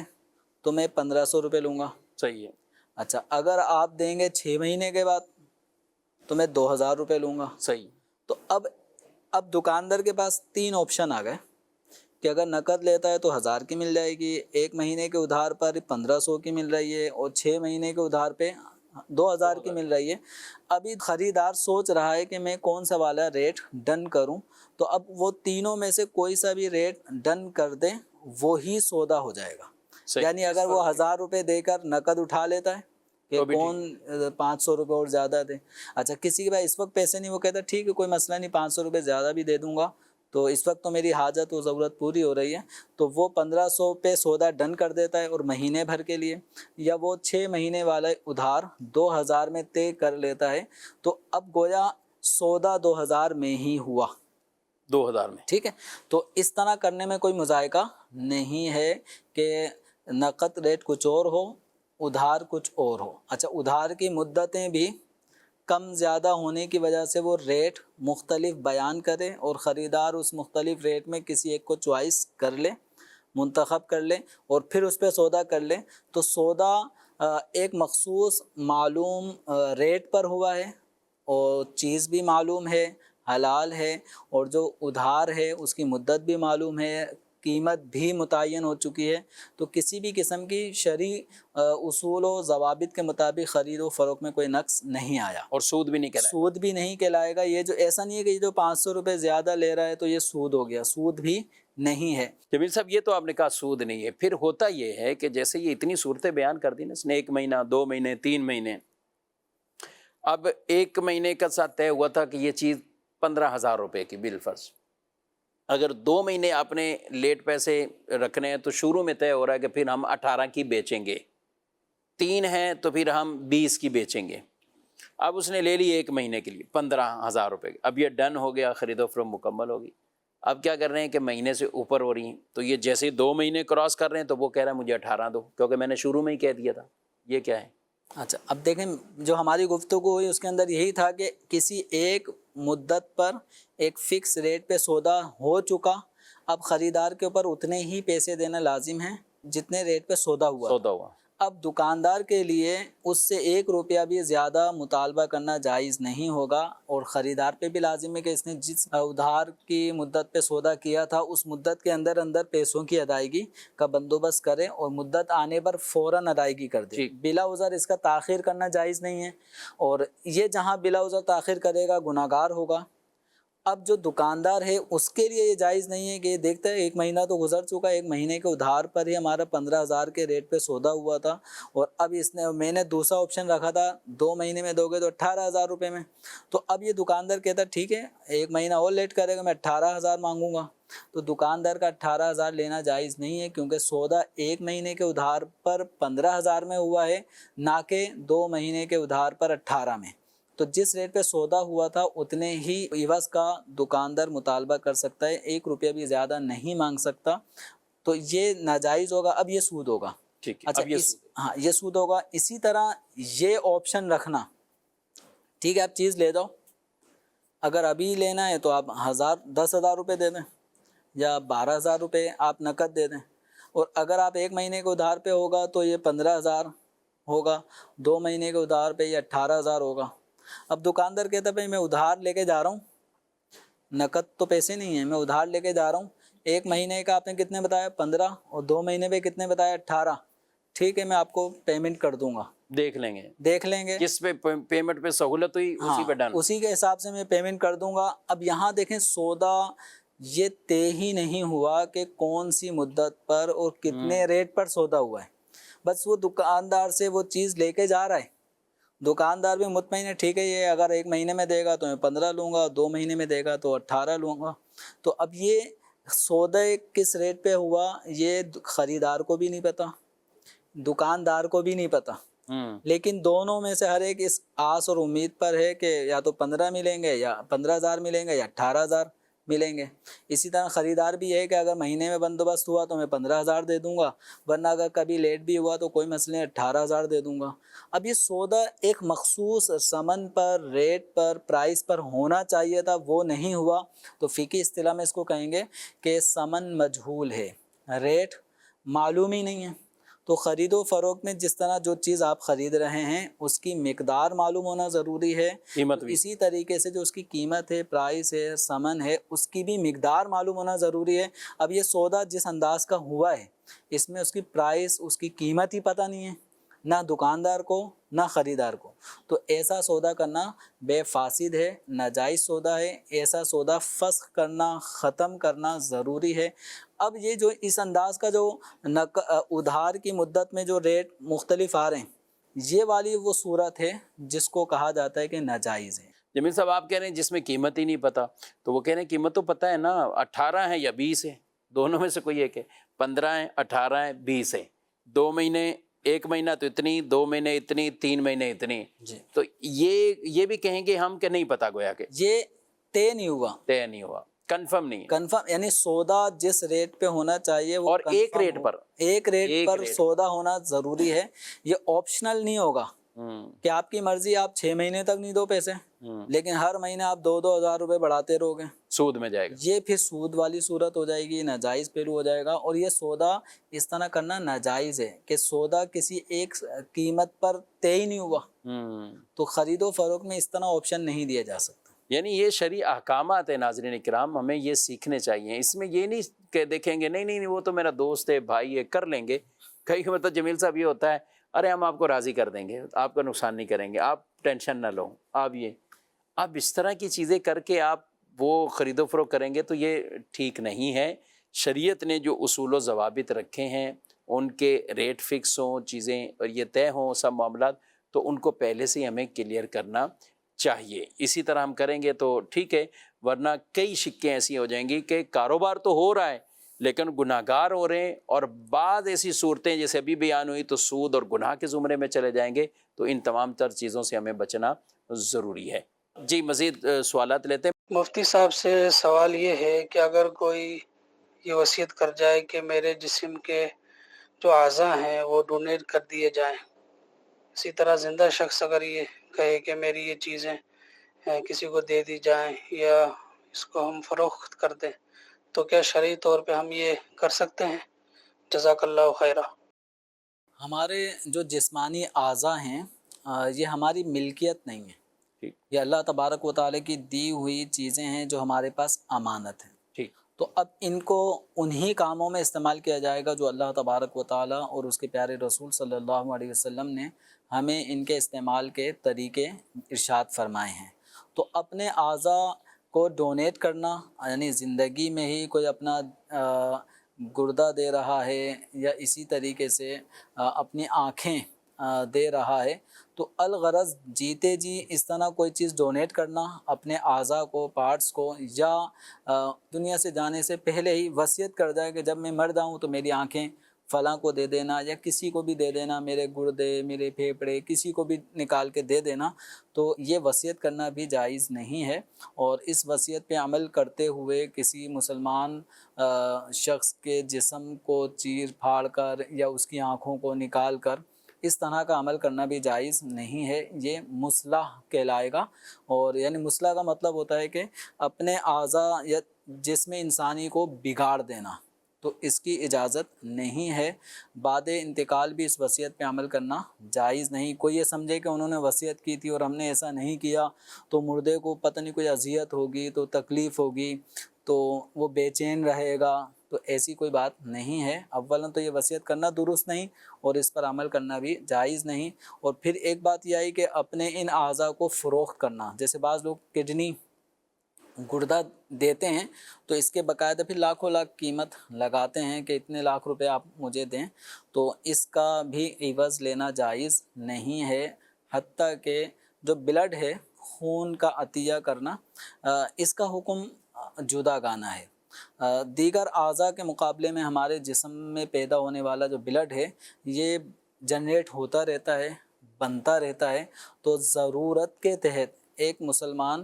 تو میں 1,500 روپے لوں گا،
صحیح ہے،
اچھا اگر آپ دیں گے 6 مہینے کے بعد تو میں 2,000 روپے لوں گا۔
صحیح،
تو اب دکاندار کے پاس 3 آپشن آ گئے کہ اگر نقد لیتا ہے تو 1,000 کی مل جائے گی، 1 مہینے کے ادھار پر 1,500 کی مل رہی ہے، اور 6 مہینے کے ادھار پہ 2,000 کی مل رہی ہے۔ ابھی خریدار سوچ رہا ہے کہ میں کون سا والا ریٹ ڈن کروں، تو اب وہ تینوں میں سے کوئی سا بھی ریٹ ڈن کر دے وہی سودا ہو جائے گا،
صحیح،
یعنی اگر وہ 1,000 روپے دے کر نقد اٹھا لیتا ہے کہ
تو بھی
کون 500 روپے اور زیادہ دے، اچھا کسی کے پاس اس وقت پیسے نہیں، وہ کہتا ہے ٹھیک ہے کوئی مسئلہ نہیں 500 روپے زیادہ بھی دے دوں گا، تو اس وقت تو میری حاجت و ضرورت پوری ہو رہی ہے، تو وہ 1,500 پہ سودا ڈن کر دیتا ہے اور مہینے بھر کے لیے، یا وہ 6 مہینے والا ادھار 2,000 میں طے کر لیتا ہے، تو اب گویا سودا 2,000 میں ہی ہوا،
2,000 میں،
ٹھیک ہے۔ تو اس طرح کرنے میں کوئی مذائقہ نہیں ہے کہ نقد ریٹ کچھ اور ہو ادھار کچھ اور ہو۔ اچھا ادھار کی مدتیں بھی کم زیادہ ہونے کی وجہ سے وہ ریٹ مختلف بیان کرے اور خریدار اس مختلف ریٹ میں کسی ایک کو چوائس کر لے، منتخب کر لے اور پھر اس پہ سودا کر لے، تو سودا ایک مخصوص معلوم ریٹ پر ہوا ہے اور چیز بھی معلوم ہے، حلال ہے، اور جو ادھار ہے اس کی مدت بھی معلوم ہے، قیمت بھی متعین ہو چکی ہے، تو کسی بھی قسم کی شرعی اصول و ضوابط کے مطابق خرید و فروخت میں کوئی نقص نہیں آیا،
اور سود بھی نہیں کرائے،
سود بھی نہیں کہلائے گا۔ یہ جو ایسا نہیں ہے کہ یہ جو 500 روپے زیادہ لے رہا ہے تو یہ سود ہو گیا، سود بھی نہیں ہے۔
جمیل صاحب یہ تو آپ نے کہا سود نہیں ہے، پھر ہوتا یہ ہے کہ جیسے یہ اتنی صورتیں بیان کر دی نا، اس نے 1 مہینہ 2 مہینے 3 مہینے، اب 1 مہینے کا ساتھ طے ہوا تھا کہ یہ چیز 15,000 روپے کی بالفرض، اگر 2 مہینے آپ نے لیٹ پیسے رکھنے ہیں تو شروع میں طے ہو رہا ہے کہ پھر ہم 18 کی بیچیں گے، 3 ہیں تو پھر ہم 20 کی بیچیں گے، اب اس نے لے لی 1 مہینے کے لیے 15,000 روپے کی، اب یہ ڈن ہو گیا، خرید و فروخت مکمل ہوگی، اب کیا کر رہے ہیں کہ مہینے سے اوپر ہو رہی ہیں، تو یہ جیسے 2 مہینے کراس کر رہے ہیں تو وہ کہہ رہا ہے مجھے 18 دو، کیونکہ میں نے شروع میں ہی کہہ دیا تھا، یہ کیا ہے؟
اچھا اب دیکھیں جو ہماری گفتگو ہوئی اس کے اندر یہی تھا کہ کسی ایک مدت پر ایک فکس ریٹ پہ سودا ہو چکا، اب خریدار کے اوپر اتنے ہی پیسے دینا لازم ہیں جتنے ریٹ پہ سودا ہوا۔ اب دکاندار کے لیے اس سے 1 روپیہ بھی زیادہ مطالبہ کرنا جائز نہیں ہوگا، اور خریدار پہ بھی لازم ہے کہ اس نے جس ادھار کی مدت پہ سودا کیا تھا اس مدت کے اندر اندر پیسوں کی ادائیگی کا بندوبست کرے اور مدت آنے پر فوراً ادائیگی کر دے، بلا عذر اس کا تاخیر کرنا جائز نہیں ہے، اور یہ جہاں بلا عذر تاخیر کرے گا گناہگار ہوگا، اب جو دکاندار ہے اس کے لیے یہ جائز نہیں ہے کہ یہ دیکھتا ہے 1 مہینہ تو گزر چکا ہے، 1 مہینے کے ادھار پر ہی ہمارا 15,000 کے ریٹ پہ سودا ہوا تھا، اور اب میں نے دوسرا آپشن رکھا تھا 2 مہینے میں دو گے تو 18,000 روپے میں، تو اب یہ دکاندار کہتا ہے ٹھیک ہے 1 مہینہ اور لیٹ کرے گا، میں 18,000 مانگوں گا، تو دکاندار کا 18,000 لینا جائز نہیں ہے، کیونکہ سودا 1 مہینے کے ادھار پر 15,000 میں ہوا ہے، نہ کہ 2 مہینے کے ادھار پر 18 میں۔ تو جس ریٹ پہ سودا ہوا تھا اتنے ہی عوض کا دکاندار مطالبہ کر سکتا ہے، 1 روپیہ بھی زیادہ نہیں مانگ سکتا، تو یہ ناجائز ہوگا۔ اب یہ سود ہوگا،
ٹھیک ہے،
اچھا
اب یہ
ہاں یہ سود ہوگا۔ اسی طرح یہ آپشن رکھنا، ٹھیک ہے آپ چیز لے جاؤ، اگر ابھی لینا ہے تو آپ 10,000 روپے دے دیں یا 12,000 روپے آپ نقد دے دیں، اور اگر آپ 1 مہینے کے ادھار پہ ہوگا تو یہ 15,000 ہوگا، 2 مہینے کے ادھار پہ یہ 18,000 ہوگا۔ اب دکاندار کہتا ہے بھائی میں ادھار لے کے جا رہا ہوں، نقد تو پیسے نہیں ہیں، میں ادھار لے کے جا رہا ہوں، 1 مہینے کا آپ نے کتنے بتایا 15، اور 2 مہینے پہ کتنے بتایا 18، ٹھیک ہے میں آپ کو پیمنٹ کر دوں گا،
دیکھ لیں گے جس پہ پیمنٹ پہ سہولت ہوئی اسی پہ ڈن،
اسی کے حساب سے میں پیمنٹ کر دوں گا۔ اب یہاں دیکھیں سودا یہ طے ہی نہیں ہوا کہ کون سی مدت پر اور کتنے ریٹ پر سودا ہوا ہے، بس وہ دکاندار سے وہ چیز لے کے جا رہا ہے، دکاندار بھی مطمئن ہے ٹھیک ہے یہ اگر 1 مہینے میں دے گا تو میں 15 لوں گا، 2 مہینے میں دے گا تو 18 لوں گا۔ تو اب یہ سودا کس ریٹ پہ ہوا یہ خریدار کو بھی نہیں پتہ، دکاندار کو بھی نہیں پتہ، لیکن دونوں میں سے ہر ایک اس آس اور امید پر ہے کہ یا تو 15 ملیں گے یا 15,000 ملیں گے یا 18,000 ملیں گے۔ اسی طرح خریدار بھی ہے کہ اگر مہینے میں بندوبست ہوا تو میں 15,000 دے دوں گا، ورنہ اگر کبھی لیٹ بھی ہوا تو کوئی مسئلہ نہیں 18,000 دے دوں گا۔ اب یہ سودا ایک مخصوص ثمن پر، ریٹ پر، پرائس پر ہونا چاہیے تھا، وہ نہیں ہوا، تو فقہی اصطلاح میں اس کو کہیں گے کہ ثمن مجہول ہے، ریٹ معلوم ہی نہیں ہے۔ تو خرید و فروخت میں جس طرح جو چیز آپ خرید رہے ہیں اس کی مقدار معلوم ہونا ضروری ہے،
قیمت بھی،
اسی طریقے سے جو اس کی قیمت ہے، پرائس ہے، ثمن ہے، اس کی بھی مقدار معلوم ہونا ضروری ہے۔ اب یہ سودا جس انداز کا ہوا ہے اس میں اس کی پرائس، اس کی قیمت ہی پتہ نہیں ہے، نہ دکاندار کو نہ خریدار کو، تو ایسا سودا کرنا بے فاسد ہے، ناجائز سودا ہے، ایسا سودا فسخ کرنا، ختم کرنا ضروری ہے۔ اب یہ جو اس انداز کا جو ادھار کی مدت میں جو ریٹ مختلف آ رہے ہیں، یہ والی وہ صورت ہے جس کو کہا جاتا ہے کہ ناجائز ہے۔
جمیل صاحب آپ کہہ رہے ہیں جس میں قیمت ہی نہیں پتہ، تو وہ کہہ رہے ہیں قیمت تو پتہ ہے نا، 18 ہے یا 20 ہے، دونوں میں سے کوئی ایک ہے، 15 ہے، 18 ہے، 20 ہے، 2 مہینے، 1 مہینہ تو اتنی، 2 مہینے اتنی، 3 مہینے اتنی،
جی
تو یہ بھی کہیں گے ہم کہ نہیں پتہ، گویا کہ
یہ طے نہیں ہوا،
طے نہیں ہوا، کنفرم نہیں ہے،
کنفرم، یعنی سودا جس ریٹ پہ ہونا چاہیے وہ
اور ایک
confirm
ریٹ
ہو،
پر،
ایک ریٹ
ایک
پر
ریٹ۔
سودا ہونا ضروری ہے، یہ آپشنل نہیں ہوگا کہ آپ کی مرضی آپ 6 مہینے تک نہیں دو پیسے، لیکن ہر مہینے آپ 2,000 روپے بڑھاتے رہو گے،
سود میں جائے گا،
یہ پھر سود والی صورت ہو جائے گی، ناجائز پہلو ہو جائے گا۔ اور یہ سودا اس طرح کرنا ناجائز ہے کہ سودا کسی ایک قیمت پر طے ہی نہیں ہوا، تو خرید و فروخت میں اس طرح آپشن نہیں دیا جا سکتا۔
یعنی یہ شرعی احکامات ہیں ناظرین کرام، ہمیں یہ سیکھنے چاہیے، اس میں یہ نہیں کہ دیکھیں گے نہیں وہ تو میرا دوست ہے، بھائی ہے، کر لیں گے، کئی مرتبہ جمیل صاحب یہ ہوتا ہے ارے ہم آپ کو راضی کر دیں گے، آپ کا نقصان نہیں کریں گے، آپ ٹینشن نہ لو، آپ اس طرح کی چیزیں کر کے آپ وہ خرید و فروخت کریں گے تو یہ ٹھیک نہیں ہے۔ شریعت نے جو اصول و ضوابط رکھے ہیں ان کے ریٹ فکس ہوں، چیزیں اور یہ طے ہوں سب معاملات، تو ان کو پہلے سے ہی ہمیں کلیئر کرنا چاہیے، اسی طرح ہم کریں گے تو ٹھیک ہے، ورنہ کئی شکیں ایسی ہو جائیں گی کہ کاروبار تو ہو رہا ہے لیکن گناہگار ہو رہے ہیں، اور بعض ایسی صورتیں جیسے ابھی بیان ہوئی تو سود اور گناہ کے زمرے میں چلے جائیں گے، تو ان تمام تر چیزوں سے ہمیں بچنا ضروری ہے۔ جی مزید سوالات لیتے ہیں۔
مفتی صاحب سے سوال یہ ہے کہ اگر کوئی یہ وصیت کر جائے کہ میرے جسم کے جو اعضاء ہیں وہ ڈونیٹ کر دیے جائیں، اسی طرح زندہ شخص اگر یہ کہے کہ میری یہ چیزیں کسی کو دے دی جائیں یا اس کو ہم فروخت کر دیں، تو کیا شرعی طور پہ ہم یہ کر سکتے ہیں؟ جزاک اللہ خیرہ۔
ہمارے جو جسمانی اعضاء ہیں یہ ہماری ملکیت نہیں ہے، یہ اللہ تبارک و تعالیٰ کی دی ہوئی چیزیں ہیں جو ہمارے پاس امانت ہیں، تو اب ان کو انہی کاموں میں استعمال کیا جائے گا جو اللہ تبارک و تعالیٰ اور اس کے پیارے رسول صلی اللہ علیہ وسلم نے ہمیں ان کے استعمال کے طریقے ارشاد فرمائے ہیں۔ تو اپنے اعضاء کو ڈونیٹ کرنا، یعنی زندگی میں ہی کوئی اپنا گردہ دے رہا ہے یا اسی طریقے سے اپنی آنکھیں دے رہا ہے، تو الغرض جیتے جی اس طرح کوئی چیز ڈونیٹ کرنا اپنے اعضاء کو، پارٹس کو، یا دنیا سے جانے سے پہلے ہی وصیت کر جائے کہ جب میں مر جاؤں تو میری آنکھیں فلاں کو دے دینا یا کسی کو بھی دے دینا، میرے گردے، میرے پھیپھڑے کسی کو بھی نکال کے دے دینا، تو یہ وصیت کرنا بھی جائز نہیں ہے۔ اور اس وصیت پہ عمل کرتے ہوئے کسی مسلمان شخص کے جسم کو چیر پھاڑ کر یا اس کی آنکھوں کو نکال کر اس طرح کا عمل کرنا بھی جائز نہیں ہے، یہ مصلح کہلائے گا۔ اور یعنی مصلح کا مطلب ہوتا ہے کہ اپنے اعضاء یا جسم انسانی کو بگاڑ دینا، تو اس کی اجازت نہیں ہے۔ بعد انتقال بھی اس وصیت پہ عمل کرنا جائز نہیں۔ کوئی یہ سمجھے کہ انہوں نے وصیت کی تھی اور ہم نے ایسا نہیں کیا تو مردے کو پتہ نہیں کوئی اذیت ہوگی، تو تکلیف ہوگی، تو وہ بے چین رہے گا، تو ایسی کوئی بات نہیں ہے۔ اولا تو یہ وصیت کرنا درست نہیں اور اس پر عمل کرنا بھی جائز نہیں۔ اور پھر ایک بات یہ آئی کہ اپنے ان اعضاء کو فروخت کرنا، جیسے بعض لوگ کڈنی، گردہ دیتے ہیں تو اس کے باقاعدہ پھر لاکھوں لاکھ قیمت لگاتے ہیں کہ اتنے لاکھ روپے آپ مجھے دیں، تو اس کا بھی عوض لینا جائز نہیں ہے۔ حتیٰ کہ جو بلڈ ہے، خون کا عطیہ کرنا، اس کا حکم جدا گانا ہے۔ دیگر اعضاء کے مقابلے میں ہمارے جسم میں پیدا ہونے والا جو بلڈ ہے یہ جنریٹ ہوتا رہتا ہے، بنتا رہتا ہے، تو ضرورت کے تحت ایک مسلمان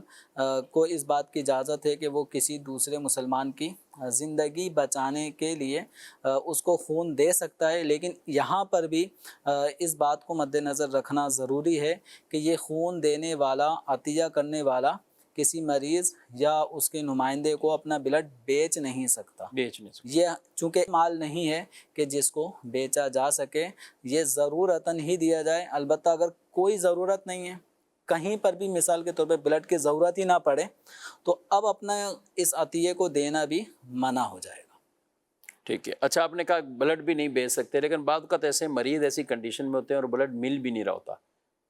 کو اس بات کی اجازت ہے کہ وہ کسی دوسرے مسلمان کی زندگی بچانے کے لیے اس کو خون دے سکتا ہے، لیکن یہاں پر بھی اس بات کو مد نظر رکھنا ضروری ہے کہ یہ خون دینے والا، عطیہ کرنے والا کسی مریض یا اس کے نمائندے کو اپنا بلڈ بیچ نہیں سکتا۔ یہ چونکہ مال نہیں ہے کہ جس کو بیچا جا سکے، یہ ضرورتاً ہی دیا جائے۔ البتہ اگر کوئی ضرورت نہیں ہے، کہیں پر بھی مثال کے طور پہ بلڈ کی ضرورت ہی نہ پڑے، تو اب اپنا اس عطیے کو دینا بھی منع ہو جائے گا۔
ٹھیک ہے۔ اچھا، آپ نے کہا بلڈ بھی نہیں بیچ سکتے، لیکن بعض اوقات ایسے مریض ایسی کنڈیشن میں ہوتے ہیں اور بلڈ مل بھی نہیں رہا ہوتا،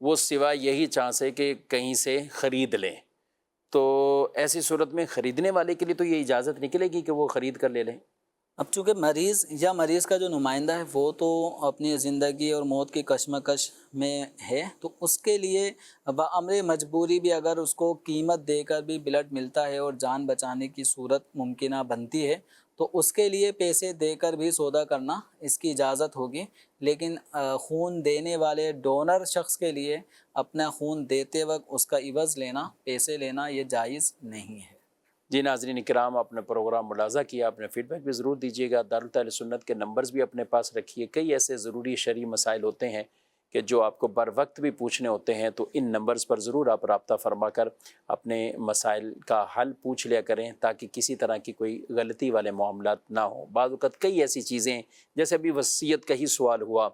وہ سوائے یہی چانس ہے کہ کہیں سے خرید لیں، تو ایسی صورت میں خریدنے والے کے لیے تو یہ اجازت نکلے گی کہ وہ خرید کر لے لیں؟
اب چونکہ مریض یا مریض کا جو نمائندہ ہے وہ تو اپنی زندگی اور موت کی کشمکش میں ہے، تو اس کے لیے بامر مجبوری بھی اگر اس کو قیمت دے کر بھی بلڈ ملتا ہے اور جان بچانے کی صورت ممکنہ بنتی ہے، تو اس کے لیے پیسے دے کر بھی سودا کرنا اس کی اجازت ہوگی۔ لیکن خون دینے والے ڈونر شخص کے لیے اپنا خون دیتے وقت اس کا عوض لینا، پیسے لینا، یہ جائز نہیں ہے۔
جی ناظرین کرام، اپنے پروگرام ملاحظہ کیا، اپنے فیڈ بیک بھی ضرور دیجیے گا۔ دارالحکومت اہل سنت کے نمبرز بھی اپنے پاس رکھیے۔ کئی ایسے ضروری شرعی مسائل ہوتے ہیں کہ جو آپ کو بر وقت بھی پوچھنے ہوتے ہیں، تو ان نمبرز پر ضرور آپ رابطہ فرما کر اپنے مسائل کا حل پوچھ لیا کریں، تاکہ کسی طرح کی کوئی غلطی والے معاملات نہ ہوں۔ بعض اوقات کئی ایسی چیزیں، جیسے ابھی وصیت کا ہی سوال ہوا،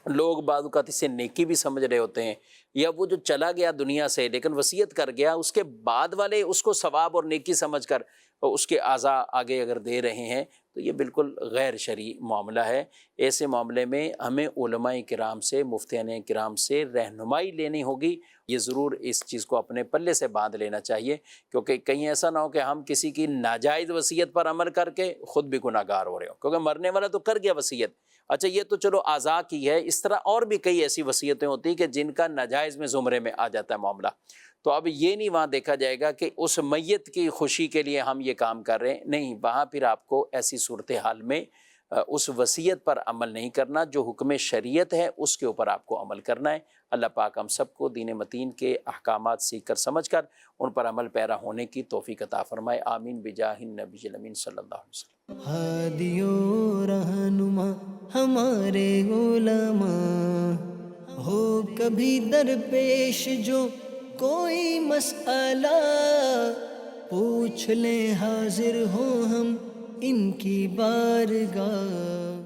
لوگ بعض اوقات اسے نیکی بھی سمجھ رہے ہوتے ہیں، یا وہ جو چلا گیا دنیا سے لیکن وصیت کر گیا، اس کے بعد والے اس کو ثواب اور نیکی سمجھ کر اس کے اعضاء آگے اگر دے رہے ہیں، تو یہ بالکل غیر شرعی معاملہ ہے۔ ایسے معاملے میں ہمیں علماء کرام سے، مفتیان کرام سے رہنمائی لینی ہوگی۔ یہ ضرور اس چیز کو اپنے پلے سے باندھ لینا چاہیے، کیونکہ کہیں ایسا نہ ہو کہ ہم کسی کی ناجائز وصیت پر عمل کر کے خود بھی گناہ گار ہو رہے ہوں، کیونکہ مرنے والا تو کر گیا وصیت۔ اچھا، یہ تو چلو اعضاء کی ہے، اس طرح اور بھی کئی ایسی وصیتیں ہوتی ہیں کہ جن کا ناجائز میں زمرے میں آ جاتا ہے معاملہ۔ تو اب یہ نہیں وہاں دیکھا جائے گا کہ اس میت کی خوشی کے لیے ہم یہ کام کر رہے ہیں، نہیں، وہاں پھر آپ کو ایسی صورتحال میں اس وصیت پر عمل نہیں کرنا، جو حکم شریعت ہے اس کے اوپر آپ کو عمل کرنا ہے۔ اللہ پاک ہم سب کو دین متین کے احکامات سیکھ کر سمجھ کر ان پر عمل پیرا ہونے کی توفیق عطا فرمائے، آمین بجاہ النبی الامین صلی اللہ علیہ وسلم۔
ہادی و رہنما ہمارے علماء، ہو کبھی درپیش جو کوئی مسئلہ، پوچھ لیں حاضر ہوں ہم ان کی بارگاہ۔